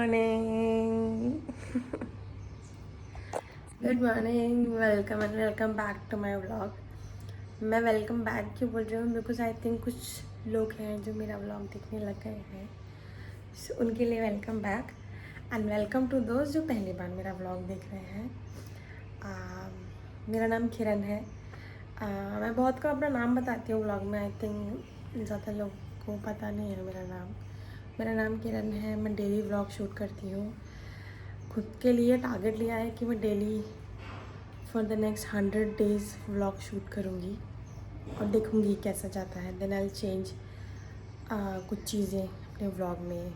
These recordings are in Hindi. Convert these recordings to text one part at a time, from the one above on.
Morning good morning, welcome and welcome back to my vlog. मैं वेलकम बैक क्यों बोल रही हूँ? बिकॉज आई थिंक कुछ लोग हैं जो मेरा व्लॉग देखने लग गए हैं, so, उनके लिए welcome back and welcome to दोस्त जो पहली बार मेरा व्लॉग देख रहे हैं। मेरा नाम किरण है। मैं बहुत को अपना नाम बताती हूँ व्लॉग में। आई थिंक ज़्यादा लोगों को पता नहीं है मेरा नाम किरण है। मैं डेली व्लॉग शूट करती हूँ। खुद के लिए टारगेट लिया है कि मैं daily for the next 100 days vlog shoot करूँगी और देखूँगी कैसा जाता है। देन आई चेंज कुछ चीज़ें अपने व्लॉग में,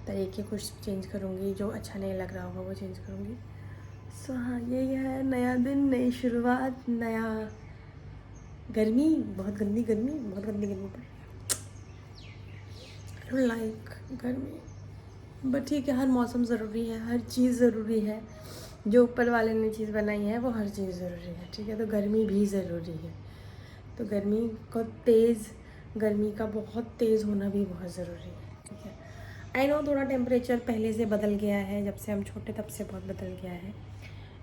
तरीके कुछ चेंज करूँगी, जो अच्छा नहीं लग रहा होगा वो चेंज करूँगी। सो हाँ, यही है नया दिन, नई शुरुआत, नया गर्मी, बहुत गंदी गर्मी पड़ रही है। आई डोंट लाइक गर्मी, बट ठीक है, हर मौसम ज़रूरी है, हर चीज़ ज़रूरी है। जो ऊपर वाले ने चीज़ बनाई है वो हर चीज़ ज़रूरी है, ठीक है। तो गर्मी भी ज़रूरी है। तो गर्मी का बहुत तेज़ होना भी बहुत ज़रूरी है, ठीक है। आई नो थोड़ा टेम्परेचर पहले से बदल गया है, जब से हम छोटे तब से बहुत बदल गया है,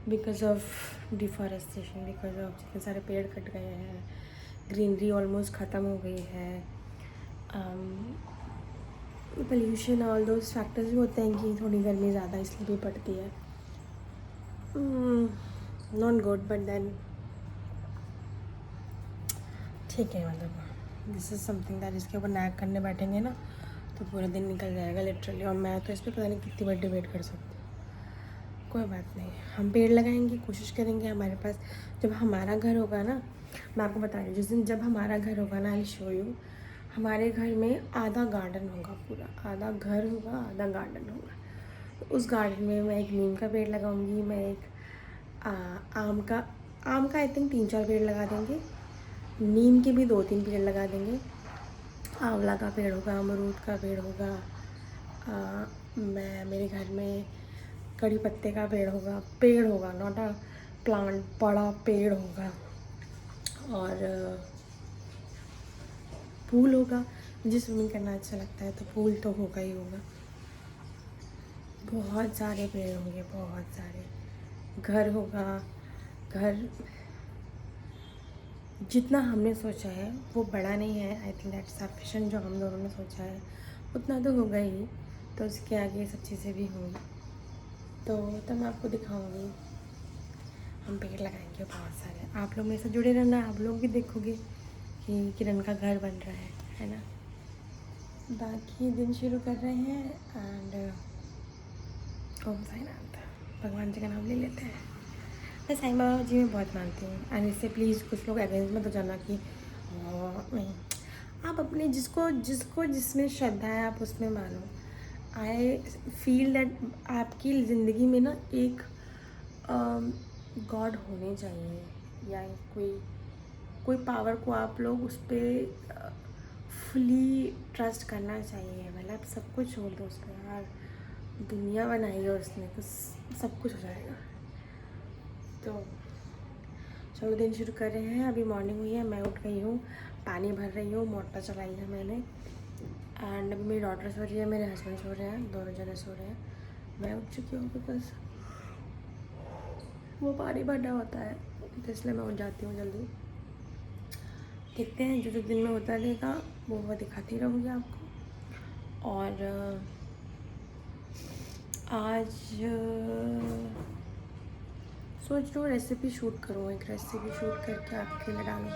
because of deforestation, because of जितने सारे पेड़ कट गए हैं, ग्रीनरी ऑलमोस्ट ख़त्म हो गई है। पोल्यूशन ऑल दोज फैक्टर्स भी होते हैं कि थोड़ी गर्मी ज़्यादा इसलिए भी पड़ती है। नॉट गुड, बट देन ठीक है। मतलब दिस इज़ समथिंग दैट इसके ऊपर नैग करने बैठेंगे ना तो पूरा दिन निकल जाएगा लिटरली। और मैं तो इस पर पता नहीं कितनी बार डिबेट कर सकती हूँ। कोई बात नहीं, हम पेड़ लगाएंगे, कोशिश करेंगे। हमारे पास जब हमारा घर होगा ना, मैं आपको बता रही हूँ, जिस दिन जब हमारा घर होगा ना, आई शो यू, हमारे घर में आधा गार्डन होगा, पूरा आधा घर होगा, आधा गार्डन होगा। तो उस गार्डन में मैं एक नीम का पेड़ लगाऊंगी, मैं एक आम का आई थिंक 3-4 पेड़ लगा देंगे, नीम के भी 2-3 पेड़ लगा देंगे, आंवला का पेड़ होगा, अमरूद का पेड़ होगा, मेरे घर में कड़ी पत्ते का पेड़ होगा, नॉट अ प्लांट, बड़ा पेड़ होगा। और फूल होगा, मुझे स्विमिंग करना अच्छा लगता है तो फूल तो होगा ही होगा। बहुत सारे पेड़ होंगे, बहुत सारे। घर होगा, घर जितना हमने सोचा है वो बड़ा नहीं है। आई थिंक दैट्स सफिशिएंट जो हम दोनों ने सोचा है उतना तो होगा ही, तो उसके आगे सब चीज़ें भी होंगी। तो तब मैं आपको दिखाऊंगी, हम पेड़ लगाएंगे बहुत सारे। आप लोग मेरे साथ जुड़े रहना, आप लोग भी देखोगे कि किरण का घर बन रहा है ना। बाकी दिन शुरू कर रहे हैं एंड ओम साईनाथ, भगवान जी का नाम ले लेते हैं। मैं साईं बाबा जी में बहुत मानती हूँ एंड इससे प्लीज़ कुछ लोग अगेंस्ट मत हो जाना कि नहीं। आप अपने जिसको जिसको जिसमें श्रद्धा है आप उसमें मानो। आई फील दैट आपकी ज़िंदगी में ना एक गॉड होने चाहिए, या कोई पावर को आप लोग उस पर फुली ट्रस्ट करना चाहिए। मतलब सब कुछ छोड़ दो उस पर यार, दुनिया बनाई है उसने तो सब कुछ हो जाएगा। तो चलो दिन शुरू कर रहे हैं। अभी मॉर्निंग हुई है, मैं उठ गई हूँ, पानी भर रही हूँ, मोटर चलाई है मैंने एंड अभी मेरी डॉटर सो रही है, मेरे हस्बैंड सो रहे हैं, दोनों जने सो रहे हैं। मैं उठ चुकी हूँ बिकॉज वो पानी भरना होता है, तो इसलिए मैं उठ जाती हूँ जल्दी। देखते हैं जो जो दिन में होता रहेगा वो दिखाती रहूँगी आपको। और आज सोच रही हूँ रेसिपी शूट करूँ, एक रेसिपी शूट करके आपके लिए डालूँ।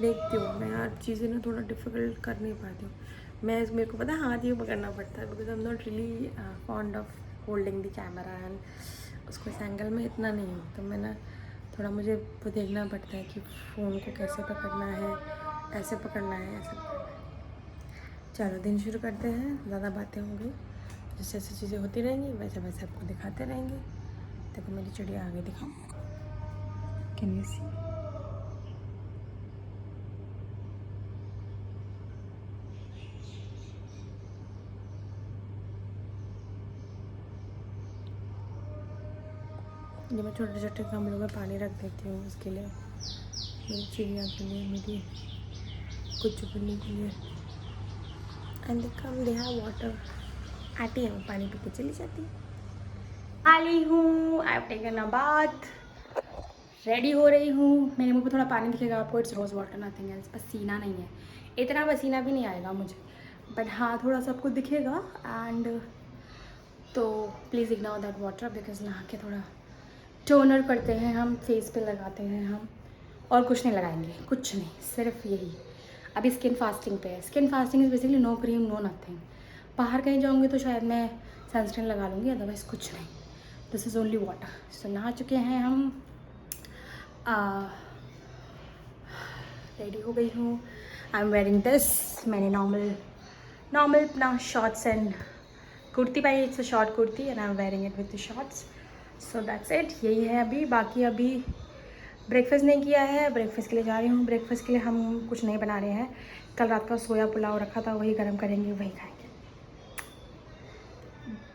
देखती हूँ मैं यार, चीज़ें ना थोड़ा डिफ़िकल्ट कर नहीं पाती हूँ मैं। मेरे को पता है हाथ ही पकड़ना पड़ता है, because I am not really fond of holding the camera and उसको इस एंगल में इतना नहीं हूँ। तो मैं ना थोड़ा मुझे वो देखना पड़ता है कि फ़ोन को कैसे पकड़ना है, ऐसे पकड़ना है, ऐसे पकड़ना है। चलो दिन शुरू करते हैं, ज़्यादा बातें होंगी, जैसे जैसे चीज़ें होती रहेंगी वैसे वैसे आपको दिखाते रहेंगे। देखो मेरी चिड़िया आगे दिखाओ, कैन यू सी? जब मैं छोटे छोटे गमलों में पानी रख देती हूँ उसके लिए, मेरी चिड़िया के लिए, मेरी कुछ चुपने के लिए, and they come, they have water आती है वो पानी पी के चली जाती है। आई हूँ, I have taken a bath, ready हो रही हूँ। मेरे मुंह पे थोड़ा पानी दिखेगा आपको, it's rose water, nothing else. पसीना नहीं है, इतना पसीना भी नहीं आएगा मुझे, बट हाँ थोड़ा सा आपको दिखेगा। एंड तो please ignore that water because नहा के थोड़ा टोनर करते हैं हम, फेस पे लगाते हैं हम, और कुछ नहीं लगाएंगे, कुछ नहीं, सिर्फ यही। अभी स्किन फास्टिंग पे है। Skin fasting is basically no cream no nothing. बाहर कहीं जाऊँगी तो शायद मैं सनस्क्रीन लगा लूँगी, अदरवाइज़ कुछ नहीं। This is only water. So नहा चुके हैं हम, रेडी हो गई हूँ। I am wearing this. मैंने नॉर्मल अपना शॉर्ट्स एंड कुर्ती पाई, it's a short kurti and I am wearing it with the shorts. So that's it, यही है अभी। बाकी अभी ब्रेकफास्ट नहीं किया है, ब्रेकफास्ट के लिए जा रही हूँ। ब्रेकफास्ट के लिए हम कुछ नहीं बना रहे हैं, कल रात का सोया पुलाव रखा था, वही गर्म करेंगे, वही खाएंगे।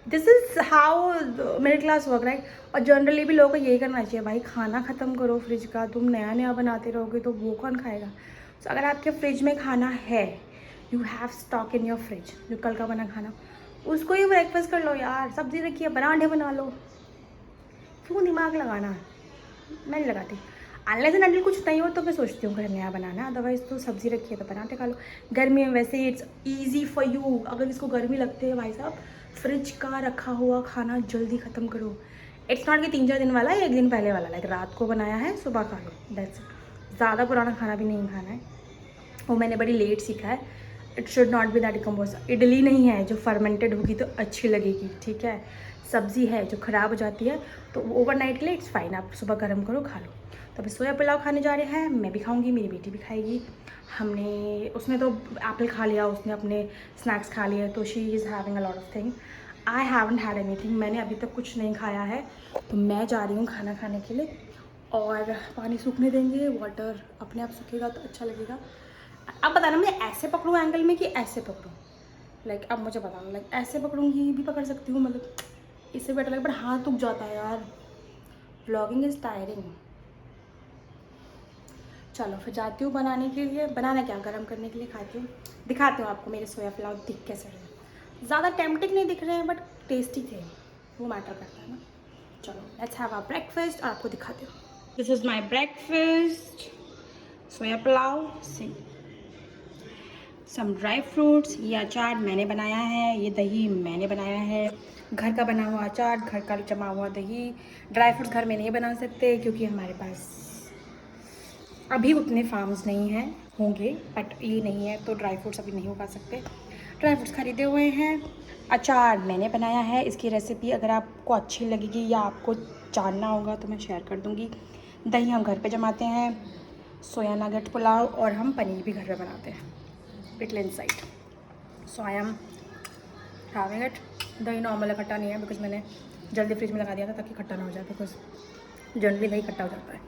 This is how middle class work, right. और जनरली भी लोगों को यही करना चाहिए भाई, खाना ख़त्म करो फ्रिज का। तुम नया नया बनाते रहोगे तो वो कौन खाएगा। तो अगर आपके फ्रिज में खाना है, you have stock in your fridge, जो कल का बना खाना, उसको ही ब्रेकफास्ट कर लो यार। सब्जी रखी है, पराठे बना लो, क्यों दिमाग लगाना है। मैं नहीं लगाती। अनलेस एंड अनटिल कुछ नहीं हो तो मैं सोचती हूँ घर नया बनाना, अदरवाइज़ तो सब्ज़ी रखी है तो पराठे खा लो। गर्मी में वैसे ही इट्स ईजी फॉर यू। अगर इसको गर्मी लगती है भाई साहब, फ्रिज का रखा हुआ खाना जल्दी ख़त्म करो। इट्स नॉट कि 3-4 दिन वाला है, 1 दिन पहले वाला, लाइक रात को बनाया है सुबह खा लो, दैट्स इट। ज़्यादा पुराना खाना भी नहीं खाना है, वो मैंने बड़ी लेट सीखा है। It should not be that decompose. Idli नहीं है जो फर्मेंटेड होगी तो अच्छी लगेगी, ठीक है। सब्ज़ी है जो ख़राब हो जाती है, तो ओवरनाइट के लिए इट्स फाइन, आप सुबह गर्म करो खा लो। तो अभी सोया पुलाव खाने जा रहे हैं, मैं भी खाऊंगी, मेरी बेटी भी खाएगी। उसने तो एप्पल खा लिया, उसने अपने स्नैक्स खा लिए, तो she is having a lot of thing. I haven't had anything, मैंने अभी तक कुछ नहीं खाया है, तो मैं जा रही हूँ खाना खाने के लिए। और पानी सूखने देंगे, वाटर अपने आप सूखेगा तो अच्छा लगेगा। अब बताना मैं ऐसे पकड़ूँ एंगल में कि ऐसे पकड़ूँ, लाइक अब मुझे बताना, लाइक ऐसे पकड़ूँगी भी पकड़ सकती हूँ, मतलब इससे बेटर लगे, बट हाथ दुख जाता है यार। Vlogging is tiring. चलो फिर जाती हूँ बनाने के लिए। बनाना क्या, गर्म करने के लिए खाती हूँ। दिखाती हूँ आपको मेरे सोया पुलाव दिख कैसे रहे हैं। ज़्यादा टेम्पटिंग नहीं दिख रहे हैं, बट टेस्टी थे, वो मैटर करता है ना। चलो लेट्स हैव आवर ब्रेकफास्ट और आपको दिखाती हूँ। This is my breakfast, soya pulao, some dry fruits. ये अचार मैंने बनाया है, ये दही मैंने बनाया है, घर का बना हुआ अचार, घर का जमा हुआ दही। ड्राई फ्रूट्स घर में नहीं बना सकते क्योंकि हमारे पास अभी उतने फार्म्स नहीं हैं, होंगे बट ये नहीं है, तो ड्राई फ्रूट्स अभी नहीं उगा सकते। ड्राई फ्रूट्स खरीदे हुए हैं। अचार मैंने बनाया है, इसकी रेसिपी अगर आपको अच्छी लगेगी या आपको जानना होगा तो मैं शेयर कर दूँगी। दही हम घर पे जमाते हैं, सोया नगेट पुलाव, और हम पनीर भी घर पे बनाते हैं, pickle inside. So I am having it. दही नॉर्मल खट्टा नहीं है बिकॉज मैंने जल्दी फ्रिज में लगा दिया था ताकि खट्टा ना हो जाए, बिकॉज जनरली दही खट्टा हो जाता है।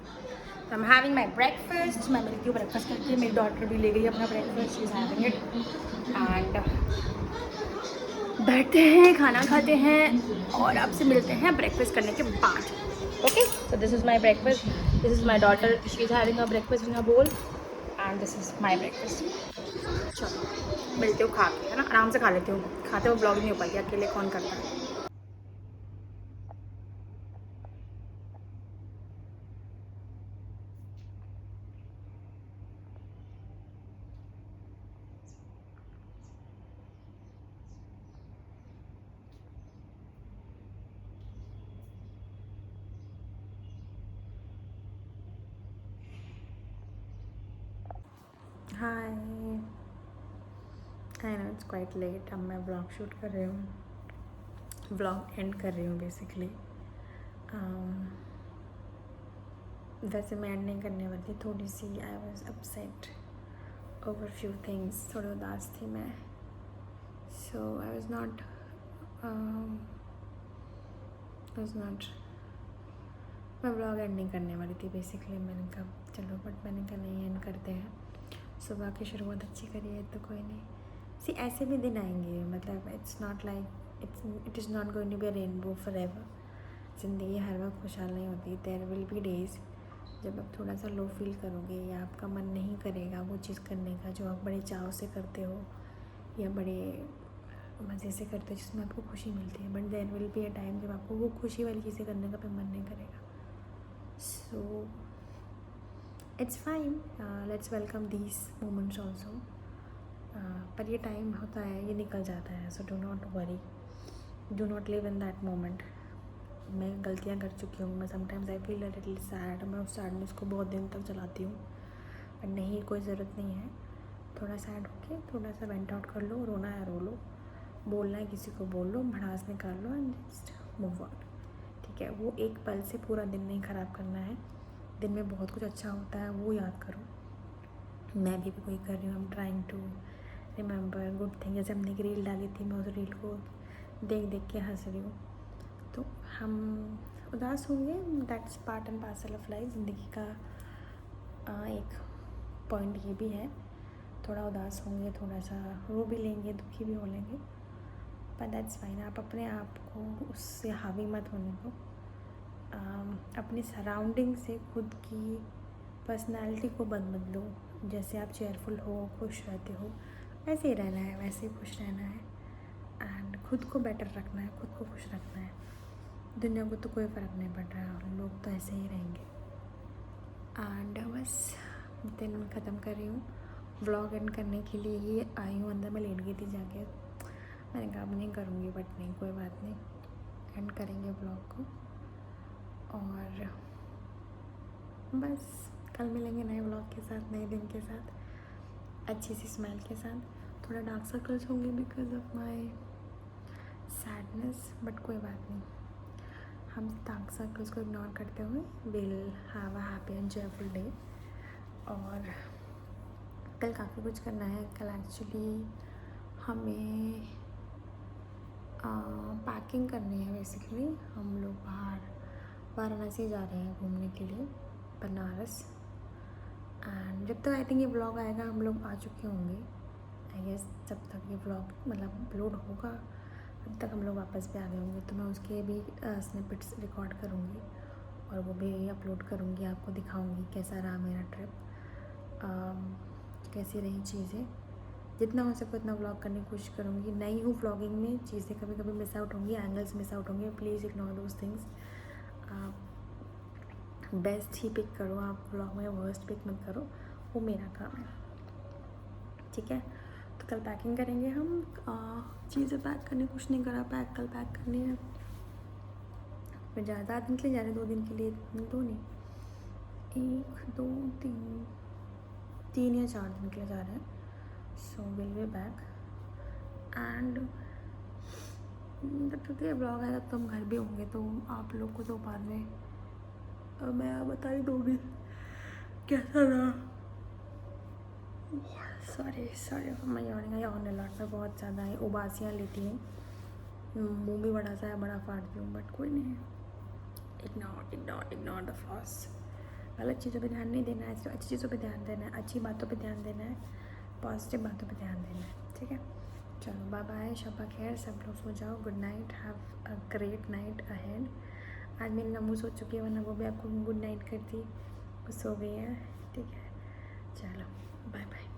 I am having my breakfast. मैं मिलती हूँ ब्रेकफास्ट करके, मेरी डॉटर भी ले गई अपना breakfast, she is having it. And बैठते हैं, खाना खाते हैं, और आपसे मिलते हैं ब्रेकफास्ट करने के बाद। Okay, so this is my breakfast, this is my daughter, she is having a breakfast in a bowl, and this is my breakfast. चलो मिलती हूँ खा के, है ना, आराम से खा लेती हूँ, खाते हुए ब्लॉग नहीं हो पाएगी, अकेले कौन करता है। Hi, I know it's quite late, अब मैं व्लॉग शूट कर रही हूँ, व्लॉग एंड कर रही हूँ बेसिकली। वैसे मैं एंड नहीं करने वाली, थोड़ी सी I was upset over few things, थोड़ी उदास थी मैं। सो आई वॉज नॉट मैं व्लॉग एंड नहीं करने वाली थी बेसिकली। मैंने कहा चलो, बट मैंने कहा नहीं, एंड करते हैं। सुबह की शुरुआत अच्छी करी है तो कोई नहीं, सी ऐसे भी दिन आएंगे, मतलब it's not like it is not going to be a rainbow forever. ज़िंदगी हर वक्त खुशहाल नहीं होती, देयर विल बी डेज़ जब आप थोड़ा सा लो फील करोगे या आपका मन नहीं करेगा वो चीज़ करने का जो आप बड़े चाव से करते हो, या बड़े मज़े से करते हो, जिसमें आपको खुशी मिलती है, but there will be a time जब आपको वो खुशी वाली चीज़ें करने का फिर मन नहीं करेगा. So it's fine, let's welcome these moments also. पर ये टाइम होता है, ये निकल जाता है. So do not worry, do not live in that moment. मैं गलतियाँ कर चुकी हूँ. मैं sometimes I feel a little sad. मैं उस सैडनेस को बहुत दिन तक चलाती हूँ, बट नहीं, कोई ज़रूरत नहीं है. थोड़ा सैड होके थोड़ा सा वेंट आउट कर लो. रोना है रो लो, बोलना है किसी को बोल लो, भड़ास निकाल लो एंड जस्ट मूव ऑन. ठीक है, वो एक पल से पूरा दिन नहीं ख़राब करना है. दिन में बहुत कुछ अच्छा होता है, वो याद करो. मैं भी वही कर रही हूँ. I am trying to remember good thing. जैसे हमने एक रील डाली थी, मैं उस रील को देख देख के हंस रही हूँ. तो हम उदास होंगे, that's part and parcel of life. ज़िंदगी का एक पॉइंट ये भी है. थोड़ा उदास होंगे, थोड़ा सा रो भी लेंगे, दुखी भी हो लेंगे, पर दैट्स फाइन. आप अपने आप को उससे हावी मत होने दो. अपनी सराउंडिंग से खुद की पर्सनैलिटी को बदलो. जैसे आप चेयरफुल हो, खुश रहते हो, वैसे ही रहना है, वैसे ही खुश रहना है. एंड खुद को बेटर रखना है, खुद को खुश रखना है. दुनिया को तो कोई फ़र्क नहीं पड़ रहा, लोग तो ऐसे ही रहेंगे. एंड बस दिन ख़त्म कर रही हूँ. व्लॉग एंड करने के लिए ही आई हूँ. अंदर मैं लेट गई थी जाके. मैंने कहा अब नहीं करूँगी, बट नहीं, कोई बात नहीं, एंड करेंगे व्लॉग को. और बस कल मिलेंगे नए व्लॉग के साथ, नए दिन के साथ, अच्छी सी स्माइल के साथ. थोड़ा डार्क सर्कल्स होंगे because of my sadness, but कोई बात नहीं. हम डार्क सर्कल्स को इग्नोर करते हुए will have a happy and joyful day. और कल काफ़ी कुछ करना है. कल एक्चुअली हमें पैकिंग करनी है. बेसिकली हम लोग बाहर वाराणसी जा रहे हैं घूमने के लिए, बनारस. एंड जब तक आई थिंक ये व्लॉग आएगा हम लोग आ चुके होंगे. आई गेस जब तक ये व्लॉग मतलब अपलोड होगा तब तक हम लोग वापस भी आ गए होंगे. तो मैं उसके भी स्निपेट्स रिकॉर्ड करूँगी और वो भी अपलोड करूँगी. आपको दिखाऊँगी कैसा रहा मेरा ट्रिप, कैसी रही चीज़ें. जितना हो सके उतना व्लॉग करने की कोशिश करूँगी. नई हूँ व्लॉगिंग में, चीज़ें कभी कभी मिस आउट होंगी, एंगल्स मिस आउट होंगे. Please ignore those things. आप बेस्ट ही पिक करो. आप व्लॉग में वर्स्ट पिक मत करो, वो मेरा काम है. ठीक है, तो कल पैकिंग करेंगे हम. चीज़ें पैक करने, कुछ नहीं करा, कल पैक करनी है. फिर ज़्यादा दिन के लिए जा रहे हैं, 2 दिन के लिए, 2 नहीं, 1 2 3 या 4 दिन के लिए जा रहे हैं. So will be back. And जब तक ये ब्लॉग आएगा तो हम घर भी होंगे, तो आप लोग को तो बाद में मैं बता ही दूँगी कैसा रहा. सॉरी मैं यॉर्निंग आई ऑन अलर्ट. मैं बहुत ज़्यादा उबासियाँ लेती हूँ, मुँह भी बड़ा सा है, बड़ा फाड़ती हूँ, बट कोई नहीं. Ignore the floss. गलत चीज़ों पे ध्यान नहीं देना है, सिर्फ अच्छी चीज़ों पे ध्यान देना है, अच्छी बातों पे ध्यान देना है, पॉजिटिव बातों पे ध्यान देना है. ठीक है, चलो बाय बाय, शब्बा खैर. सब लोग सो जाओ. Good night, have a great night ahead. आज मेरी नमू सो चुकी है, वरना वो भी आपको गुड नाइट करती, वो सो गई है. ठीक है, चलो बाय बाय.